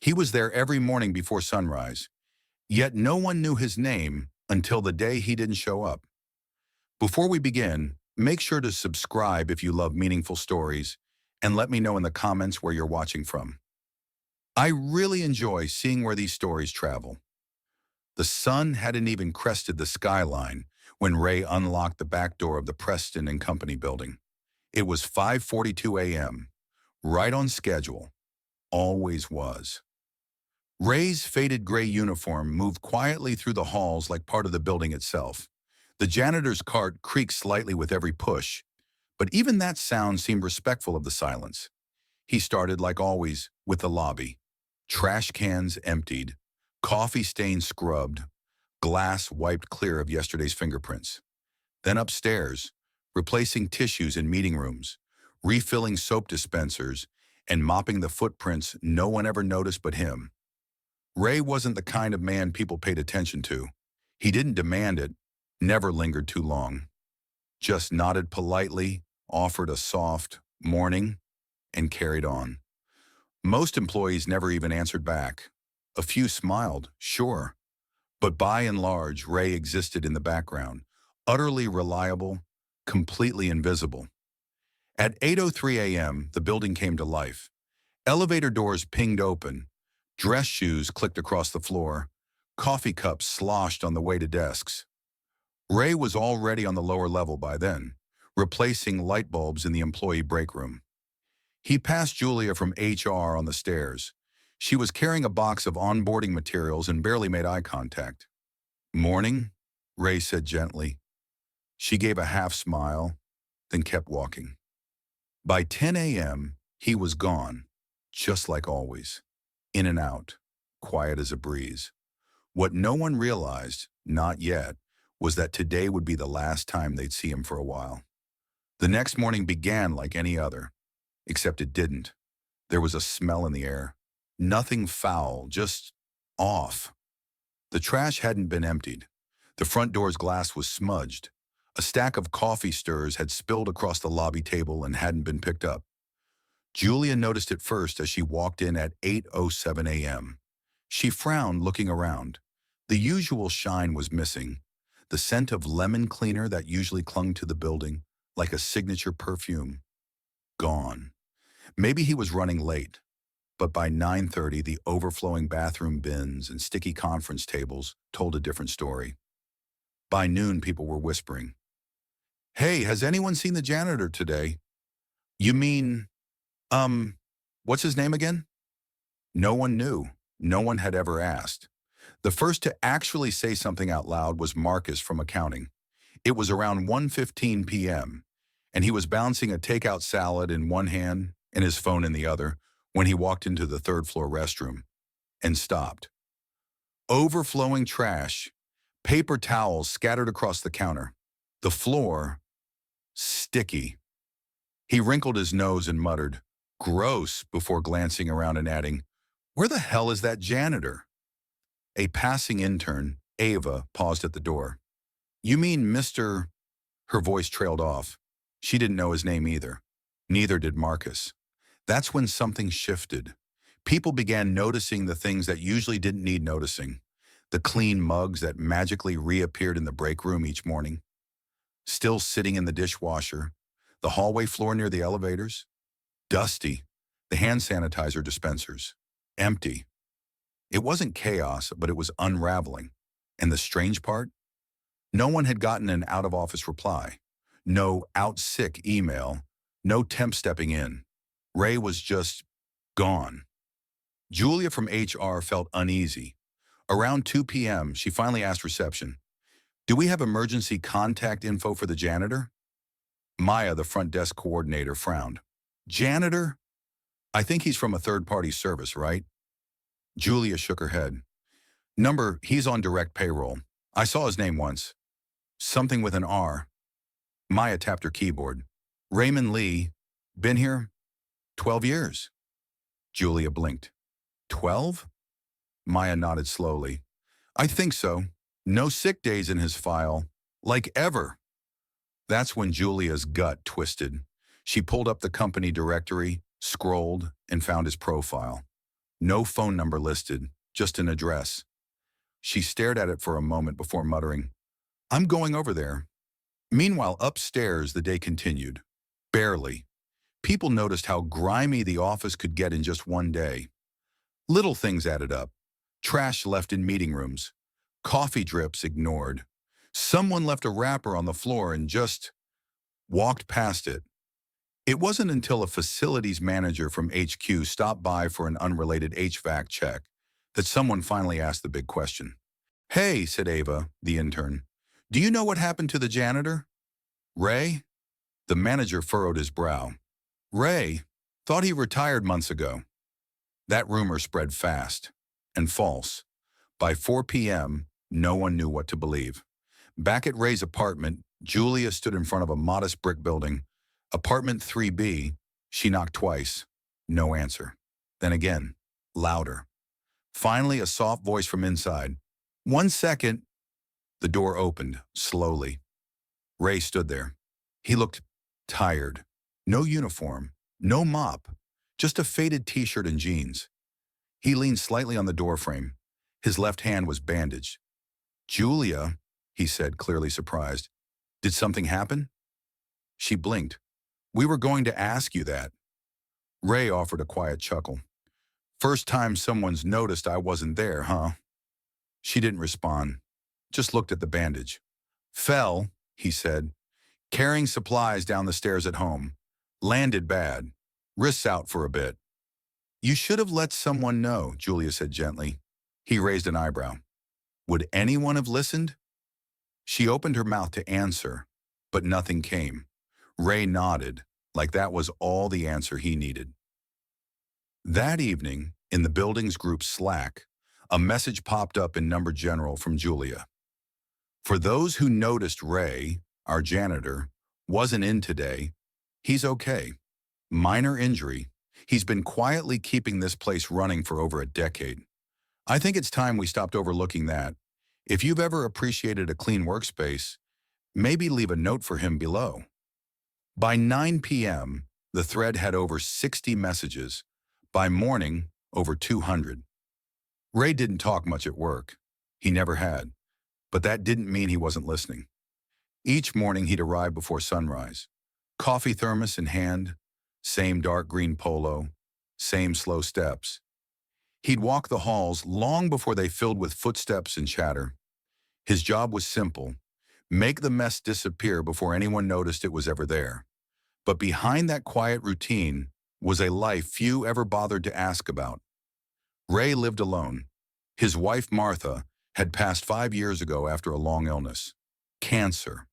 He was there every morning before sunrise, yet no one knew his name until the day he didn't show up. Before we begin, make sure to subscribe if you love meaningful stories, and let me know in the comments where you're watching from. I really enjoy seeing where these stories travel. The sun hadn't even crested the skyline when Ray unlocked the back door of the Preston and Company building. It was 5:42 a.m., right on schedule, always was. Ray's faded gray uniform moved quietly through the halls like part of the building itself. The janitor's cart creaked slightly with every push, but even that sound seemed respectful of the silence. He started, like always, with the lobby. Trash cans emptied, coffee stains scrubbed, glass wiped clear of yesterday's fingerprints. Then upstairs, replacing tissues in meeting rooms, refilling soap dispensers, and mopping the footprints no one ever noticed but him. Ray wasn't the kind of man people paid attention to. He didn't demand it, never lingered too long. Just nodded politely, offered a soft morning, and carried on. Most employees never even answered back. A few smiled, sure. But by and large, Ray existed in the background, utterly reliable, completely invisible. At 8:03 a.m., the building came to life. Elevator doors pinged open, dress shoes clicked across the floor, coffee cups sloshed on the way to desks. Ray was already on the lower level by then, replacing light bulbs in the employee break room. He passed Julia from HR on the stairs. She was carrying a box of onboarding materials and barely made eye contact. "Morning," Ray said gently. She gave a half smile, then kept walking. By 10 a.m., he was gone, just like always. In and out, quiet as a breeze. What no one realized, not yet, was that today would be the last time they'd see him for a while. The next morning began like any other, except it didn't. There was a smell in the air. Nothing foul, just off. The trash hadn't been emptied. The front door's glass was smudged. A stack of coffee stirs had spilled across the lobby table and hadn't been picked up. Julia noticed it first as she walked in at 8:07 a.m. She frowned, looking around. The usual shine was missing. The scent of lemon cleaner that usually clung to the building, like a signature perfume, gone. Maybe he was running late, but by 9:30, the overflowing bathroom bins and sticky conference tables told a different story. By noon, people were whispering, "Hey, has anyone seen the janitor today?" "You mean, um, what's his name again?" No one knew. No one had ever asked. The first to actually say something out loud was Marcus from accounting. It was around 1:15 p.m., and he was balancing a takeout salad in one hand and his phone in the other when he walked into the third-floor restroom and stopped. Overflowing trash, paper towels scattered across the counter. The floor, sticky. He wrinkled his nose and muttered, "Gross," before glancing around and adding, "Where the hell is that janitor?" A passing intern, Ava, paused at the door. "You mean Mr.?" Her voice trailed off. She didn't know his name either. Neither did Marcus. That's when something shifted. People began noticing the things that usually didn't need noticing. The clean mugs that magically reappeared in the break room each morning. Still sitting in the dishwasher. The hallway floor near the elevators. Dusty. The hand sanitizer dispensers. Empty. It wasn't chaos, but it was unraveling. And the strange part? No one had gotten an out-of-office reply. No out sick email. No temp stepping in. Ray was just gone. Julia from HR felt uneasy. Around 2 p.m., she finally asked reception, "Do we have emergency contact info for the janitor?" Maya, the front desk coordinator, frowned. "Janitor? I think he's from a third-party service, right?" Julia shook her head. He's on direct payroll. I saw his name once. Something with an R." Maya tapped her keyboard. "Raymond Lee. Been here 12 years. Julia blinked. 12? Maya nodded slowly. "I think so. No sick days in his file. Like ever." That's when Julia's gut twisted. She pulled up the company directory, scrolled, and found his profile. No phone number listed, just an address. She stared at it for a moment before muttering, "I'm going over there." Meanwhile, upstairs, the day continued. Barely. People noticed how grimy the office could get in just one day. Little things added up. Trash left in meeting rooms. Coffee drips ignored. Someone left a wrapper on the floor and just walked past it. It wasn't until a facilities manager from HQ stopped by for an unrelated HVAC check that someone finally asked the big question. "Hey," said Ava, the intern, "do you know what happened to the janitor?" "Ray?" The manager furrowed his brow. "Ray? Thought he retired months ago." That rumor spread fast and false. By 4 p.m., no one knew what to believe. Back at Ray's apartment, Julia stood in front of a modest brick building. Apartment 3B, she knocked twice. No answer. Then again, louder. Finally, a soft voice from inside. "1 second." The door opened, slowly. Ray stood there. He looked tired. No uniform, no mop, just a faded t-shirt and jeans. He leaned slightly on the doorframe. His left hand was bandaged. "Julia," he said, clearly surprised. "Did something happen?" She blinked. "We were going to ask you that." Ray offered a quiet chuckle. "First time someone's noticed I wasn't there, huh?" She didn't respond, just looked at the bandage. "Fell," he said, "carrying supplies down the stairs at home. Landed bad. Wrists out for a bit." "You should have let someone know," Julia said gently. He raised an eyebrow. "Would anyone have listened?" She opened her mouth to answer, but nothing came. Ray nodded, like that was all the answer he needed. That evening, in the building's group Slack, a message popped up in number general from Julia. "For those who noticed Ray, our janitor, wasn't in today, he's okay. Minor injury. He's been quietly keeping this place running for over a decade. I think it's time we stopped overlooking that. If you've ever appreciated a clean workspace, maybe leave a note for him below." By 9 p.m., the thread had over 60 messages. By morning, over 200. Ray didn't talk much at work. He never had. But that didn't mean he wasn't listening. Each morning he'd arrive before sunrise. Coffee thermos in hand, same dark green polo, same slow steps. He'd walk the halls long before they filled with footsteps and chatter. His job was simple: make the mess disappear before anyone noticed it was ever there. But behind that quiet routine was a life few ever bothered to ask about. Ray lived alone. His wife, Martha, had passed 5 years ago after a long illness. Cancer.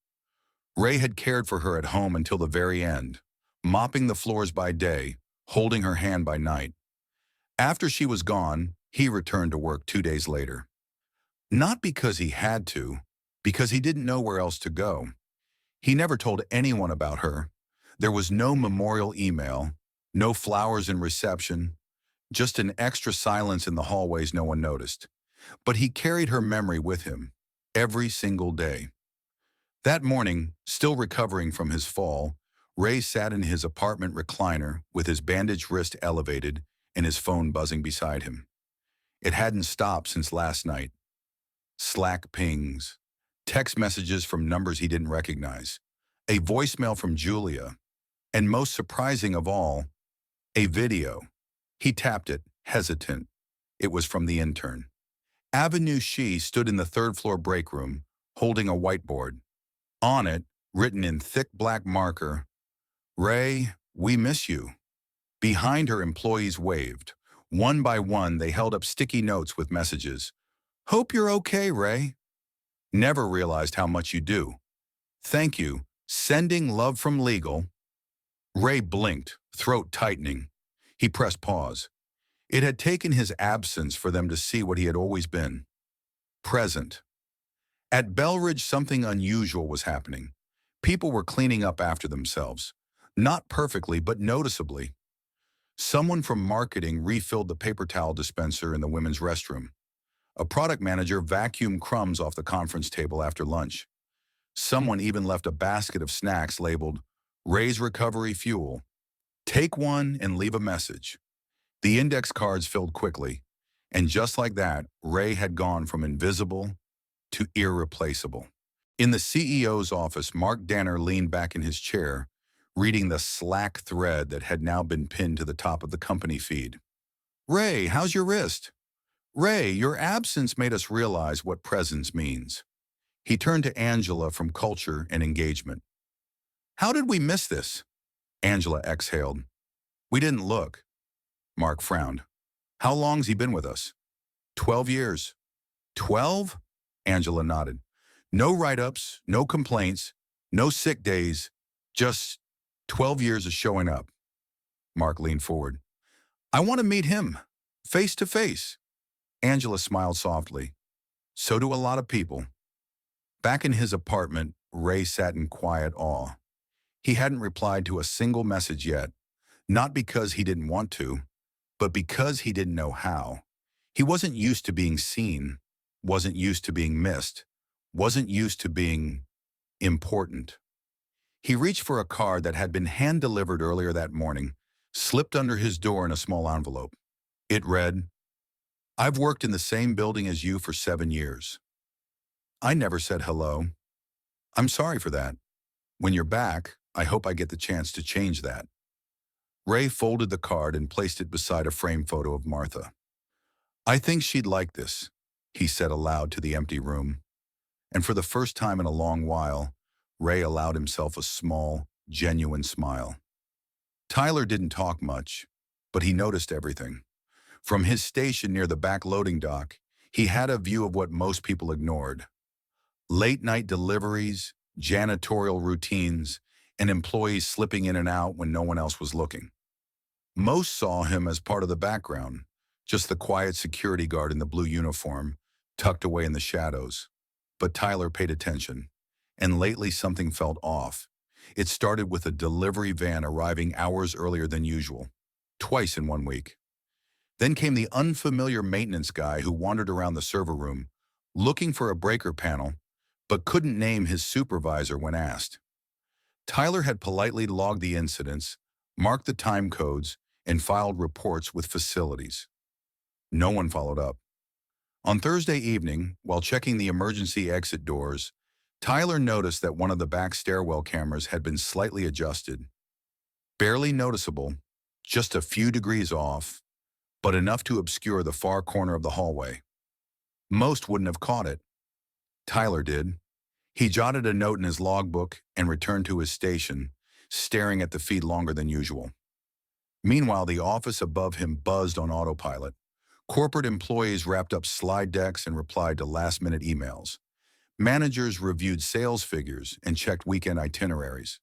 Ray had cared for her at home until the very end, mopping the floors by day, holding her hand by night. After she was gone, he returned to work 2 days later. Not because he had to, because he didn't know where else to go. He never told anyone about her. There was no memorial email, no flowers in reception, just an extra silence in the hallways no one noticed. But he carried her memory with him, every single day. That morning, still recovering from his fall, Ray sat in his apartment recliner with his bandaged wrist elevated and his phone buzzing beside him. It hadn't stopped since last night. Slack pings, text messages from numbers he didn't recognize, a voicemail from Julia, and most surprising of all, a video. He tapped it, hesitant. It was from the intern. Avenue She stood in the third-floor break room, holding a whiteboard. On it, written in thick black marker, "Ray, we miss you." Behind her, employees waved. One by one, they held up sticky notes with messages. "Hope you're okay, Ray." "Never realized how much you do." "Thank you. Sending love from legal." Ray blinked, throat tightening. He pressed pause. It had taken his absence for them to see what he had always been. Present. At Belridge, something unusual was happening. People were cleaning up after themselves. Not perfectly, but noticeably. Someone from marketing refilled the paper towel dispenser in the women's restroom. A product manager vacuumed crumbs off the conference table after lunch. Someone even left a basket of snacks labeled, "Ray's Recovery Fuel. Take one and leave a message." The index cards filled quickly, and just like that, Ray had gone from invisible to irreplaceable. In the CEO's office, Mark Danner leaned back in his chair, reading the Slack thread that had now been pinned to the top of the company feed. Ray, how's your wrist? Ray, your absence made us realize what presence means. He turned to Angela from Culture and Engagement. How did we miss this? Angela exhaled. We didn't look. Mark frowned. How long's he been with us? 12 years. 12? Angela nodded. No write-ups, no complaints, no sick days, just 12 years of showing up. Mark leaned forward. I want to meet him, face to face. Angela smiled softly. So do a lot of people. Back in his apartment, Ray sat in quiet awe. He hadn't replied to a single message yet, not because he didn't want to, but because he didn't know how. He wasn't used to being seen, wasn't used to being missed, wasn't used to being important. He reached for a card that had been hand-delivered earlier that morning, slipped under his door in a small envelope. It read, I've worked in the same building as you for 7 years. I never said hello. I'm sorry for that. When you're back, I hope I get the chance to change that. Ray folded the card and placed it beside a framed photo of Martha. I think she'd like this, he said aloud to the empty room. And for the first time in a long while, Ray allowed himself a small, genuine smile. Tyler didn't talk much, but he noticed everything. From his station near the back loading dock, he had a view of what most people ignored. Late-night deliveries, janitorial routines, and employees slipping in and out when no one else was looking. Most saw him as part of the background, just the quiet security guard in the blue uniform, tucked away in the shadows. But Tyler paid attention, and lately something felt off. It started with a delivery van arriving hours earlier than usual, twice in 1 week. Then came the unfamiliar maintenance guy who wandered around the server room, looking for a breaker panel, but couldn't name his supervisor when asked. Tyler had politely logged the incidents, marked the time codes, and filed reports with facilities. No one followed up. On Thursday evening, while checking the emergency exit doors, Tyler noticed that one of the back stairwell cameras had been slightly adjusted. Barely noticeable, just a few degrees off, but enough to obscure the far corner of the hallway. Most wouldn't have caught it. Tyler did. He jotted a note in his logbook and returned to his station, staring at the feed longer than usual. Meanwhile, the office above him buzzed on autopilot. Corporate employees wrapped up slide decks and replied to last-minute emails. Managers reviewed sales figures and checked weekend itineraries.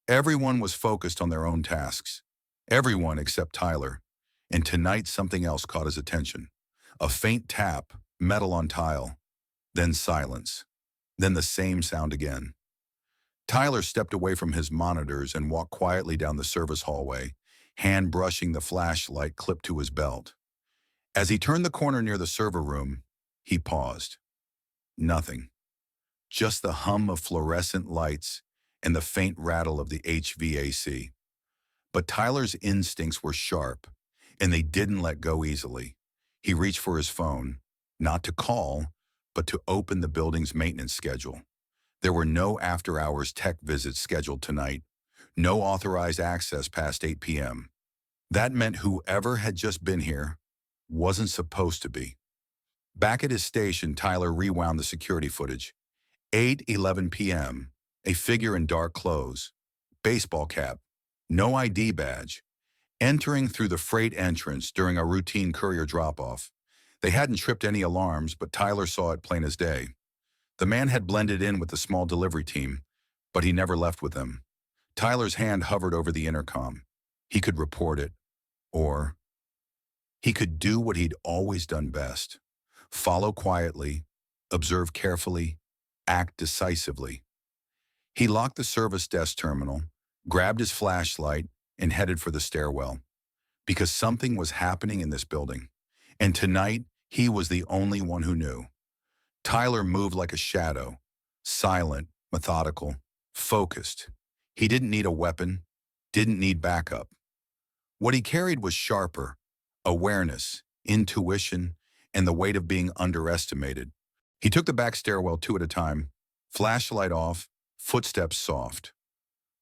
Everyone was focused on their own tasks. Everyone except Tyler. And tonight something else caught his attention. A faint tap, metal on tile. Then silence. Then the same sound again. Tyler stepped away from his monitors and walked quietly down the service hallway, hand brushing the flashlight clipped to his belt. As he turned the corner near the server room, he paused. Nothing. Just the hum of fluorescent lights and the faint rattle of the HVAC. But Tyler's instincts were sharp, and they didn't let go easily. He reached for his phone, not to call, but to open the building's maintenance schedule. There were no after-hours tech visits scheduled tonight, no authorized access past 8 p.m. That meant whoever had just been here wasn't supposed to be. Back at his station, Tyler rewound the security footage. 8:11 p.m., a figure in dark clothes, baseball cap, no ID badge, entering through the freight entrance during a routine courier drop-off. They hadn't tripped any alarms, but Tyler saw it plain as day. The man had blended in with the small delivery team, but he never left with them. Tyler's hand hovered over the intercom. He could report it, or he could do what he'd always done best. Follow quietly, observe carefully, act decisively. He locked the service desk terminal, grabbed his flashlight, and headed for the stairwell. Because something was happening in this building. And tonight, he was the only one who knew. Tyler moved like a shadow, silent, methodical, focused. He didn't need a weapon, didn't need backup. What he carried was sharper, awareness, intuition, and the weight of being underestimated. He took the back stairwell two at a time, flashlight off, footsteps soft.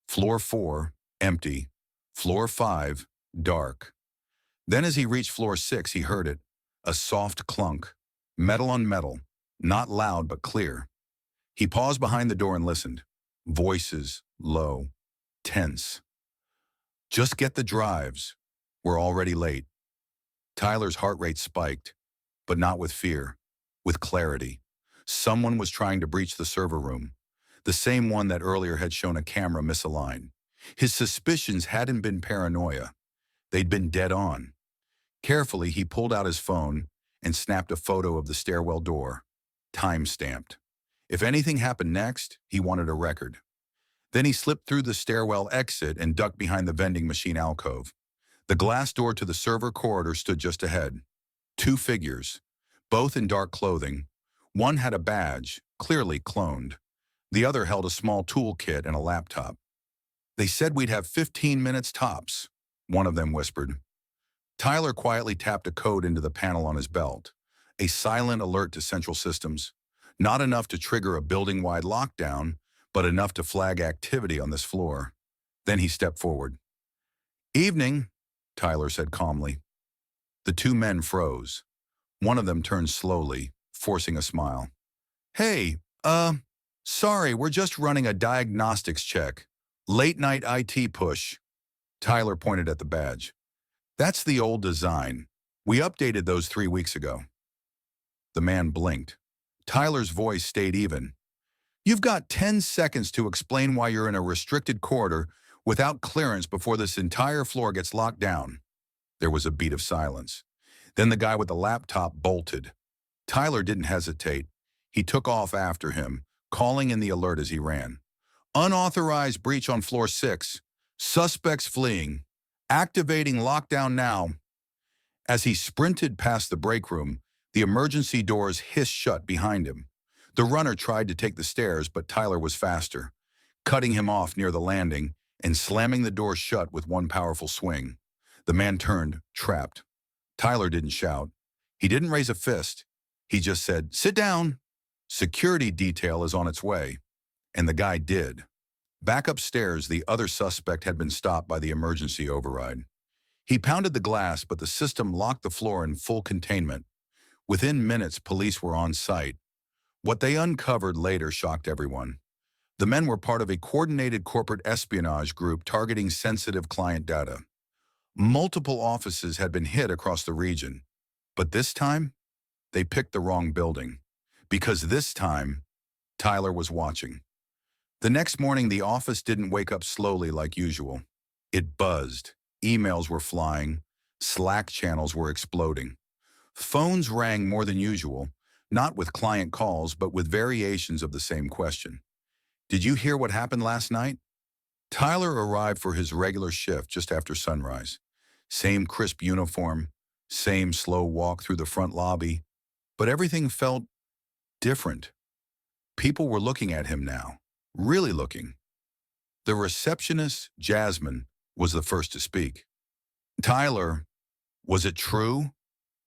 Floor 4, empty. Floor 5, dark. Then as he reached floor 6, he heard it, a soft clunk, metal on metal, not loud but clear. He paused behind the door and listened. Voices, low, tense. Just get the drives. We're already late. Tyler's heart rate spiked, but not with fear, with clarity. Someone was trying to breach the server room, the same one that earlier had shown a camera misaligned. His suspicions hadn't been paranoia. They'd been dead on. Carefully, he pulled out his phone and snapped a photo of the stairwell door, time-stamped. If anything happened next, he wanted a record. Then he slipped through the stairwell exit and ducked behind the vending machine alcove. The glass door to the server corridor stood just ahead. Two figures, both in dark clothing. One had a badge, clearly cloned. The other held a small toolkit and a laptop. They said we'd have 15 minutes tops, one of them whispered. Tyler quietly tapped a code into the panel on his belt. A silent alert to central systems. Not enough to trigger a building-wide lockdown, but enough to flag activity on this floor. Then he stepped forward. Evening, Tyler said calmly. The two men froze. One of them turned slowly, forcing a smile. Hey, sorry, we're just running a diagnostics check. Late-night IT push. Tyler pointed at the badge. That's the old design. We updated those 3 weeks ago. The man blinked. Tyler's voice stayed even. You've got 10 seconds to explain why you're in a restricted corridor without clearance before this entire floor gets locked down. There was a beat of silence. Then the guy with the laptop bolted. Tyler didn't hesitate. He took off after him, calling in the alert as he ran. Unauthorized breach on floor 6. Suspects fleeing. Activating lockdown now. As he sprinted past the break room, the emergency doors hissed shut behind him. The runner tried to take the stairs, but Tyler was faster, cutting him off near the landing and slamming the door shut with one powerful swing. The man turned, trapped. Tyler didn't shout. He didn't raise a fist. He just said, "Sit down. Security detail is on its way." And the guy did. Back upstairs, the other suspect had been stopped by the emergency override. He pounded the glass, but the system locked the floor in full containment. Within minutes, police were on site. What they uncovered later shocked everyone. The men were part of a coordinated corporate espionage group targeting sensitive client data. Multiple offices had been hit across the region. But this time, they picked the wrong building. Because this time, Tyler was watching. The next morning, the office didn't wake up slowly like usual. It buzzed. Emails were flying. Slack channels were exploding. Phones rang more than usual, not with client calls, but with variations of the same question. Did you hear what happened last night? Tyler arrived for his regular shift just after sunrise. Same crisp uniform, same slow walk through the front lobby, but everything felt different. People were looking at him now, really looking. The receptionist, Jasmine, was the first to speak. Tyler, was it true?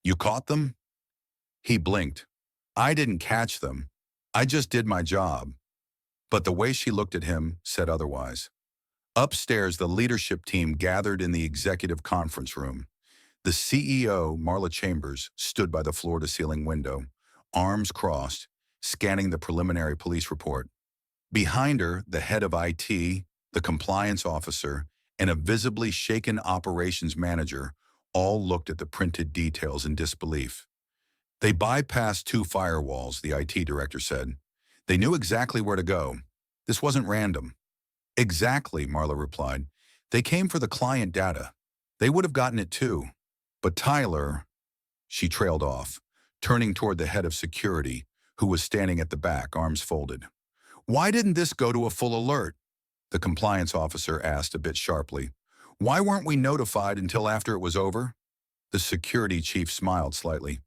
You caught them? He blinked. I didn't catch them. I just did my job. But the way she looked at him said otherwise. Upstairs, the leadership team gathered in the executive conference room. The CEO, Marla Chambers, stood by the floor-to-ceiling window, arms crossed, scanning the preliminary police report. Behind her, the head of IT, the compliance officer, and a visibly shaken operations manager all looked at the printed details in disbelief. They bypassed 2 firewalls, the IT director said. They knew exactly where to go. This wasn't random. Exactly, Marla replied. They came for the client data. They would have gotten it too. But Tyler, she trailed off, turning toward the head of security, who was standing at the back, arms folded. Why didn't this go to a full alert? The compliance officer asked a bit sharply. Why weren't we notified until after it was over? The security chief smiled slightly.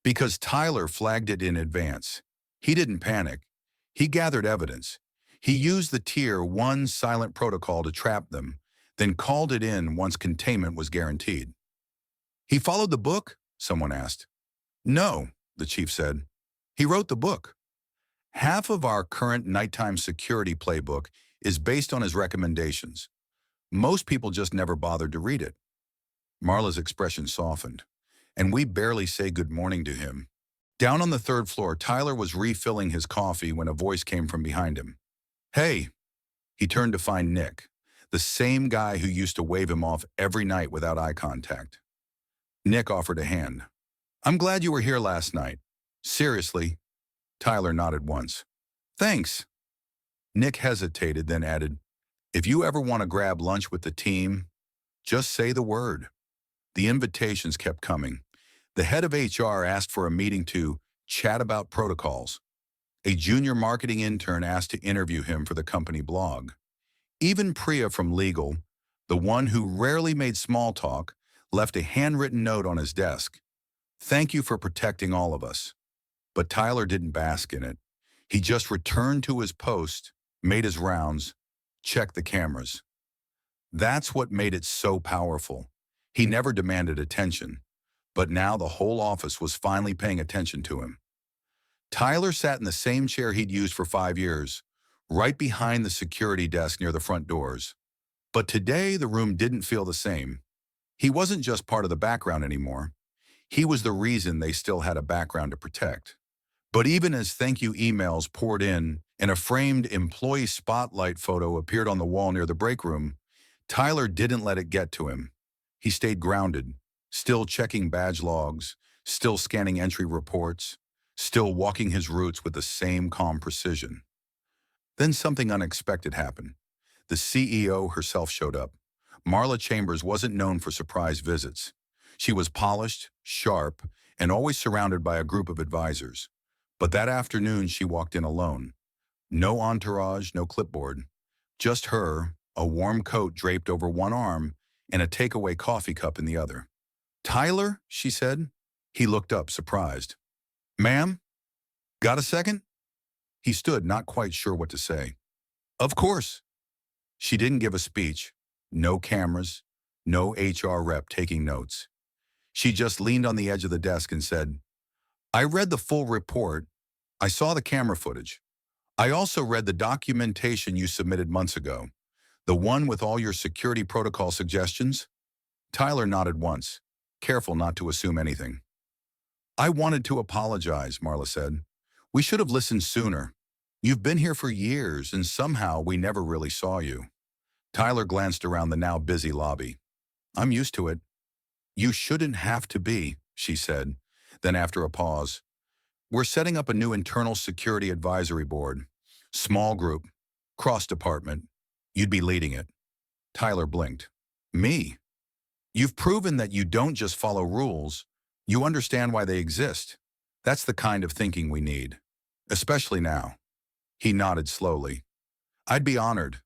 Because Tyler flagged it in advance. He didn't panic. He gathered evidence. He used the Tier 1 silent protocol to trap them, then called it in once containment was guaranteed. He followed the book? Someone asked. No, the chief said. He wrote the book. Half of our current nighttime security playbook is based on his recommendations. Most people just never bothered to read it. Marla's expression softened, and we barely say good morning to him. Down on the third floor, Tyler was refilling his coffee when a voice came from behind him. Hey, he turned to find Nick, the same guy who used to wave him off every night without eye contact. Nick offered a hand. I'm glad you were here last night. Seriously. Tyler nodded once. Thanks. Nick hesitated, then added, if you ever want to grab lunch with the team, just say the word. The invitations kept coming. The head of HR asked for a meeting to chat about protocols. A junior marketing intern asked to interview him for the company blog. Even Priya from legal, the one who rarely made small talk, left a handwritten note on his desk. Thank you for protecting all of us. But Tyler didn't bask in it. He just returned to his post, made his rounds, checked the cameras. That's what made it so powerful. He never demanded attention, but now the whole office was finally paying attention to him. Tyler sat in the same chair he'd used for 5 years, right behind the security desk near the front doors. But today, the room didn't feel the same. He wasn't just part of the background anymore. He was the reason they still had a background to protect. But even as thank you emails poured in and a framed employee spotlight photo appeared on the wall near the break room, Tyler didn't let it get to him. He stayed grounded, still checking badge logs, still scanning entry reports, still walking his routes with the same calm precision. Then something unexpected happened. The CEO herself showed up. Marla Chambers wasn't known for surprise visits. She was polished, sharp, and always surrounded by a group of advisors. But that afternoon, she walked in alone. No entourage, no clipboard. Just her, a warm coat draped over one arm, and a takeaway coffee cup in the other. Tyler, she said. He looked up, surprised. Ma'am? Got a second? He stood, not quite sure what to say. Of course. She didn't give a speech. No cameras, no HR rep taking notes. She just leaned on the edge of the desk and said, I read the full report. I saw the camera footage. I also read the documentation you submitted months ago, the one with all your security protocol suggestions. Tyler nodded once, careful not to assume anything. I wanted to apologize, Marla said. We should have listened sooner. You've been here for years, and somehow we never really saw you. Tyler glanced around the now busy lobby. I'm used to it. You shouldn't have to be, she said. Then after a pause, we're setting up a new internal security advisory board. Small group, cross-department. You'd be leading it. Tyler blinked. Me? You've proven that you don't just follow rules. You understand why they exist. That's the kind of thinking we need. Especially now. He nodded slowly. I'd be honored.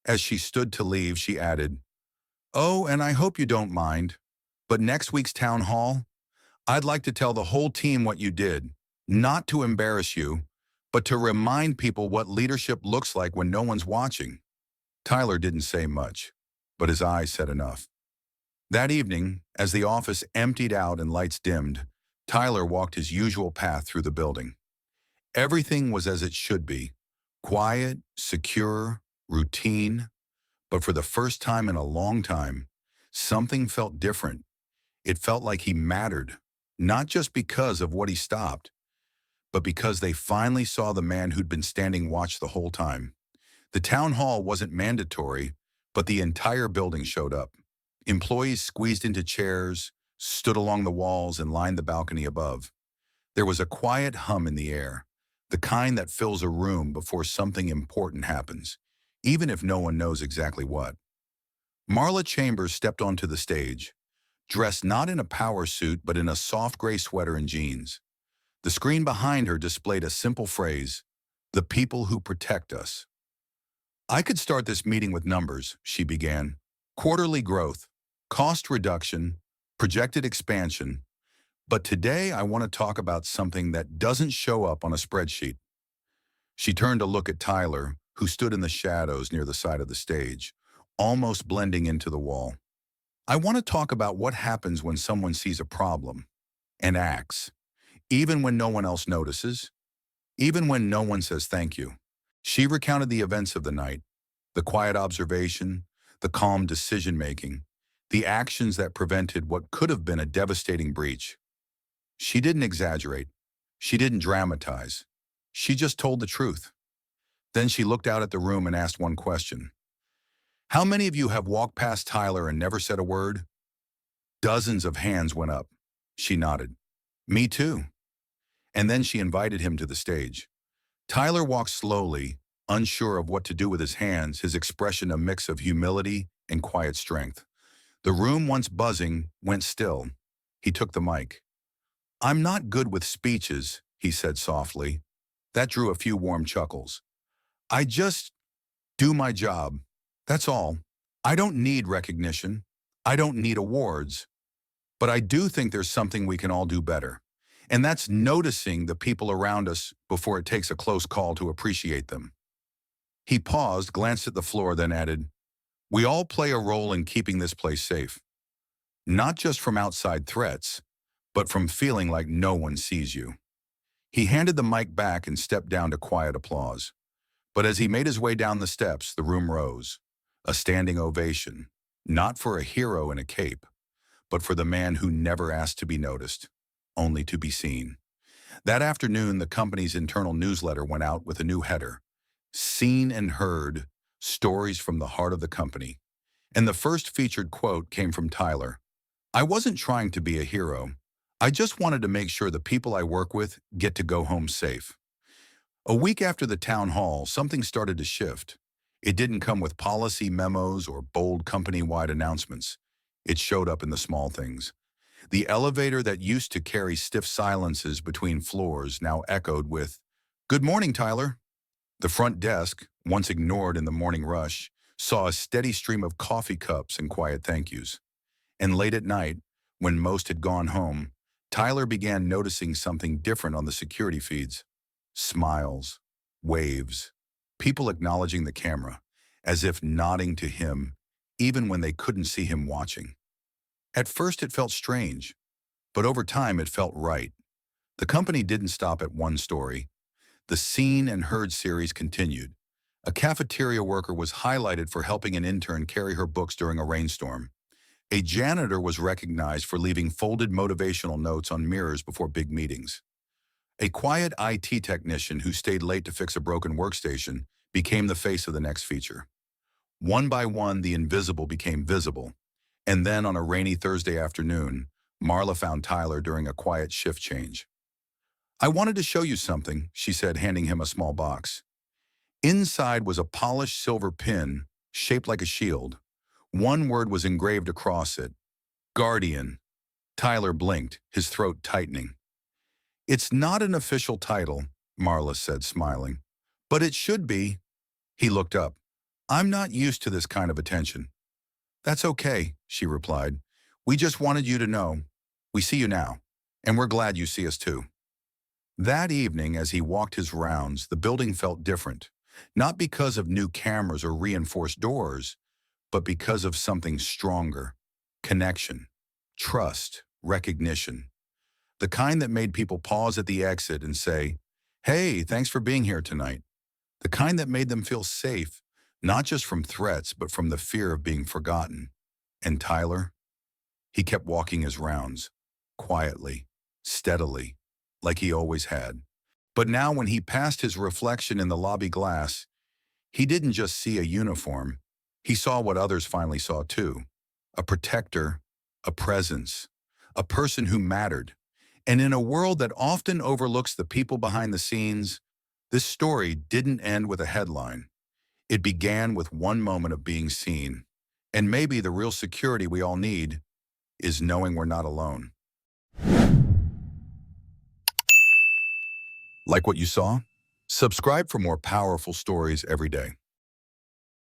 As she stood to leave, she added, oh, and I hope you don't mind, but next week's town hall, I'd like to tell the whole team what you did, not to embarrass you, but to remind people what leadership looks like when no one's watching. Tyler didn't say much, but his eyes said enough. That evening, as the office emptied out and lights dimmed, Tyler walked his usual path through the building. Everything was as it should be, quiet, secure, routine, but for the first time in a long time, something felt different. It felt like he mattered, not just because of what he stopped, but because they finally saw the man who'd been standing watch the whole time. The town hall wasn't mandatory, but the entire building showed up. Employees squeezed into chairs, stood along the walls, and lined the balcony above. There was a quiet hum in the air, the kind that fills a room before something important happens, even if no one knows exactly what. Marla Chambers stepped onto the stage, dressed not in a power suit but in a soft gray sweater and jeans. The screen behind her displayed a simple phrase, the people who protect us. I could start this meeting with numbers, she began. Quarterly growth, cost reduction, projected expansion. But today I want to talk about something that doesn't show up on a spreadsheet. She turned to look at Tyler, who stood in the shadows near the side of the stage, almost blending into the wall. I want to talk about what happens when someone sees a problem and acts, even when no one else notices, even when no one says thank you. She recounted the events of the night, the quiet observation, the calm decision-making, the actions that prevented what could have been a devastating breach. She didn't exaggerate. She didn't dramatize. She just told the truth. Then she looked out at the room and asked one question. How many of you have walked past Tyler and never said a word? Dozens of hands went up. She nodded. Me too. And then she invited him to the stage. Tyler walked slowly, unsure of what to do with his hands, his expression a mix of humility and quiet strength. The room, once buzzing, went still. He took the mic. I'm not good with speeches, he said softly. That drew a few warm chuckles. I just do my job. That's all. I don't need recognition. I don't need awards. But I do think there's something we can all do better. And that's noticing the people around us before it takes a close call to appreciate them. He paused, glanced at the floor, then added, we all play a role in keeping this place safe. Not just from outside threats, but from feeling like no one sees you. He handed the mic back and stepped down to quiet applause. But as he made his way down the steps, the room rose. A standing ovation, not for a hero in a cape, but for the man who never asked to be noticed, only to be seen. That afternoon, the company's internal newsletter went out with a new header, Seen and Heard, Stories from the Heart of the Company. And the first featured quote came from Tyler. I wasn't trying to be a hero. I just wanted to make sure the people I work with get to go home safe. A week after the town hall, something started to shift. It didn't come with policy memos or bold company-wide announcements. It showed up in the small things. The elevator that used to carry stiff silences between floors now echoed with, Good morning, Tyler. The front desk, once ignored in the morning rush, saw a steady stream of coffee cups and quiet thank yous. And late at night, when most had gone home, Tyler began noticing something different on the security feeds. Smiles, waves, people acknowledging the camera, as if nodding to him, even when they couldn't see him watching. At first it felt strange, but over time it felt right. The company didn't stop at one story. The Seen and Heard series continued. A cafeteria worker was highlighted for helping an intern carry her books during a rainstorm. A janitor was recognized for leaving folded motivational notes on mirrors before big meetings. A quiet IT technician who stayed late to fix a broken workstation became the face of the next feature. One by one, the invisible became visible. And then on a rainy Thursday afternoon, Marla found Tyler during a quiet shift change. I wanted to show you something, she said, handing him a small box. Inside was a polished silver pin shaped like a shield. One word was engraved across it, Guardian. Tyler blinked, his throat tightening. It's not an official title, Marla said, smiling. But it should be. He looked up. I'm not used to this kind of attention. That's okay, she replied. We just wanted you to know. We see you now, and we're glad you see us too. That evening, as he walked his rounds, the building felt different. Not because of new cameras or reinforced doors, but because of something stronger. Connection, trust, recognition. The kind that made people pause at the exit and say, hey, thanks for being here tonight. The kind that made them feel safe, not just from threats, but from the fear of being forgotten. And Tyler? He kept walking his rounds, quietly, steadily, like he always had. But now when he passed his reflection in the lobby glass, he didn't just see a uniform. He saw what others finally saw too. A protector, a presence, a person who mattered. And in a world that often overlooks the people behind the scenes, this story didn't end with a headline. It began with one moment of being seen. And maybe the real security we all need is knowing we're not alone. Like what you saw? Subscribe for more powerful stories every day.